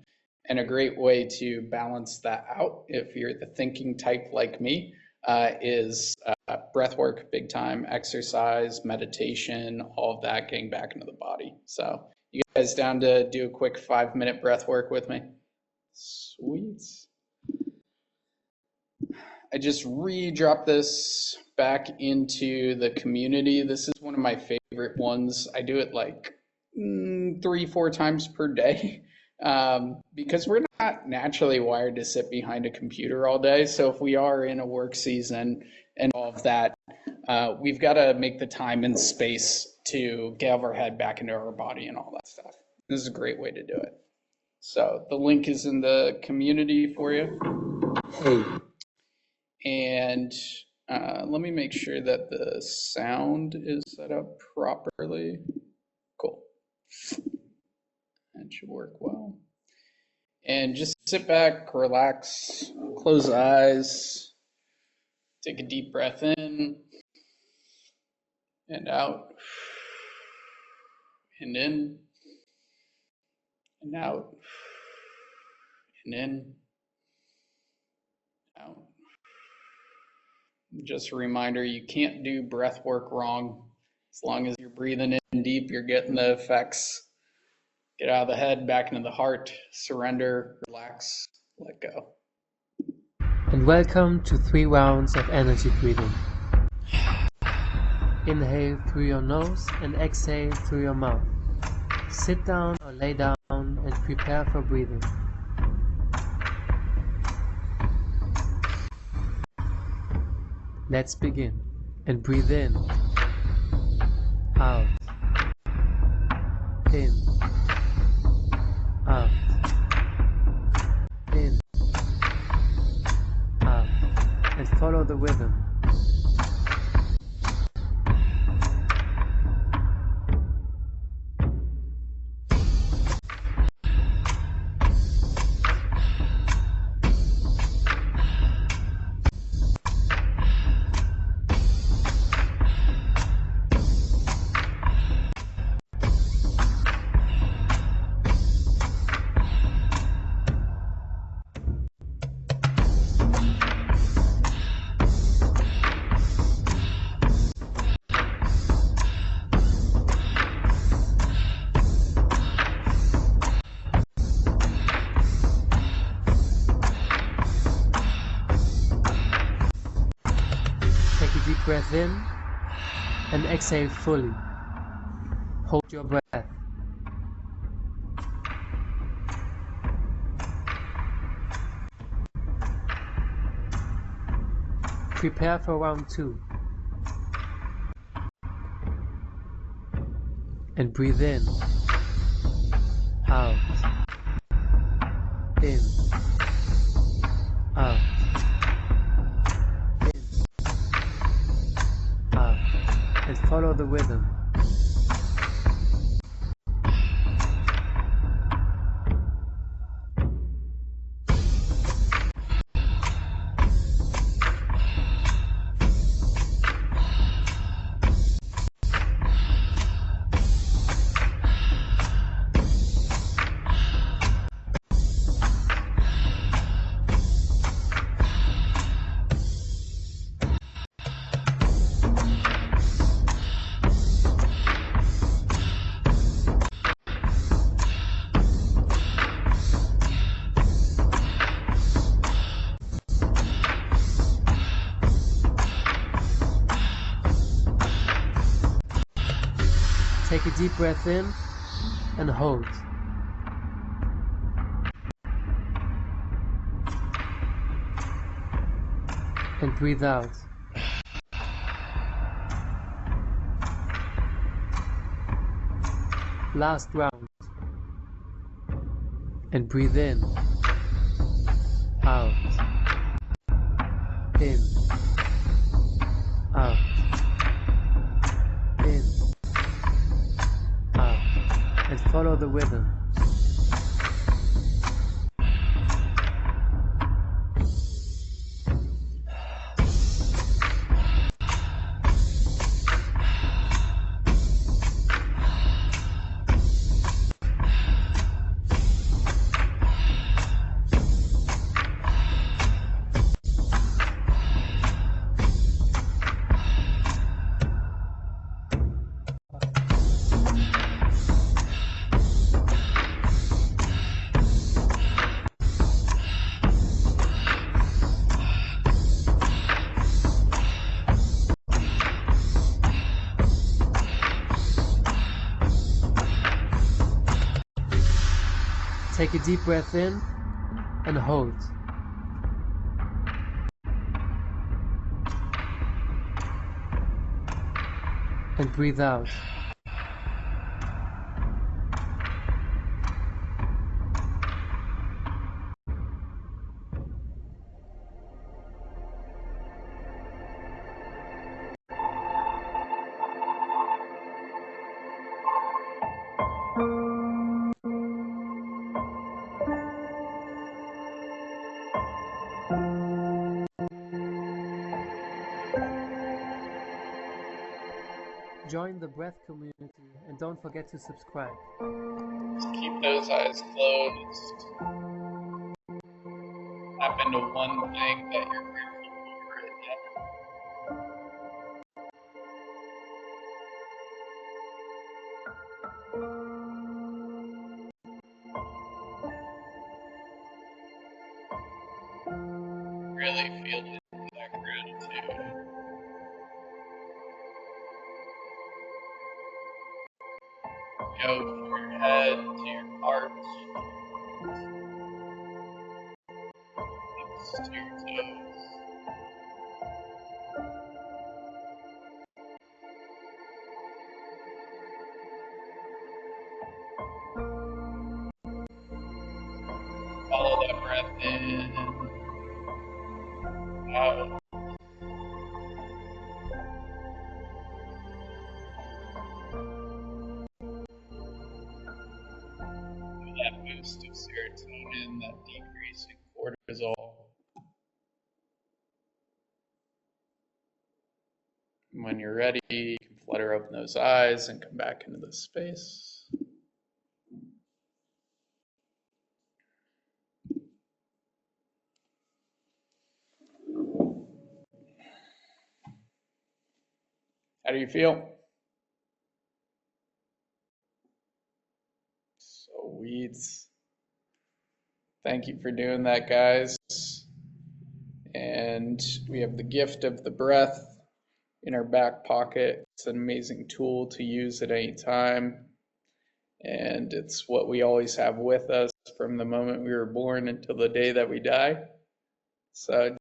A: And a great way to balance that out, if you're the thinking type like me, is breath work, big time, exercise, meditation, all of that, getting back into the body. So you guys down to do a quick 5-minute breath work with me? Sweet. I just re-dropped this back into the community. This is one of my favorite ones. I do it like 3-4 times per day. because we're not naturally wired to sit behind a computer all day. So if we are in a work season and all of that, we've got to make the time and space to get our head back into our body and all that stuff. This is a great way to do it. So the link is in the community for you. And let me make sure that the sound is set up properly. Cool. That should work well. And just sit back, relax, close the eyes, take a deep breath in and out, and in and out, and in, out. Just a reminder, you can't do breath work wrong. As long as you're breathing in deep, you're getting the effects. Get out of the head, back into the heart, surrender, relax, let go.
J: And welcome to 3 rounds of energy breathing. Inhale through your nose and exhale through your mouth. Sit down or lay down and prepare for breathing. Let's begin. And breathe in, out, in, out, in, out, and follow the rhythm. Breath in and exhale fully. Hold your breath. Prepare for round 2. And breathe in, out, in, out. And follow the rhythm. Take a deep breath in and hold. And breathe out. Last round. And breathe in, out, in, out, in, out, and follow the rhythm. Take a deep breath in and hold. And breathe out. Join the breath community and don't forget to subscribe.
A: Just keep those eyes closed. Tap into one thing that you're grateful for right now. Really feel it in that gratitude. Go from your head to your heart, lips to your toes. Follow that breath in, out. That boost of serotonin, that decrease in cortisol. When you're ready, you can flutter open those eyes and come back into this space. How do you feel? Sweet. Thank you for doing that, guys. And we have the gift of the breath in our back pocket. It's an amazing tool to use at any time. And it's what we always have with us from the moment we were born until the day that we die. So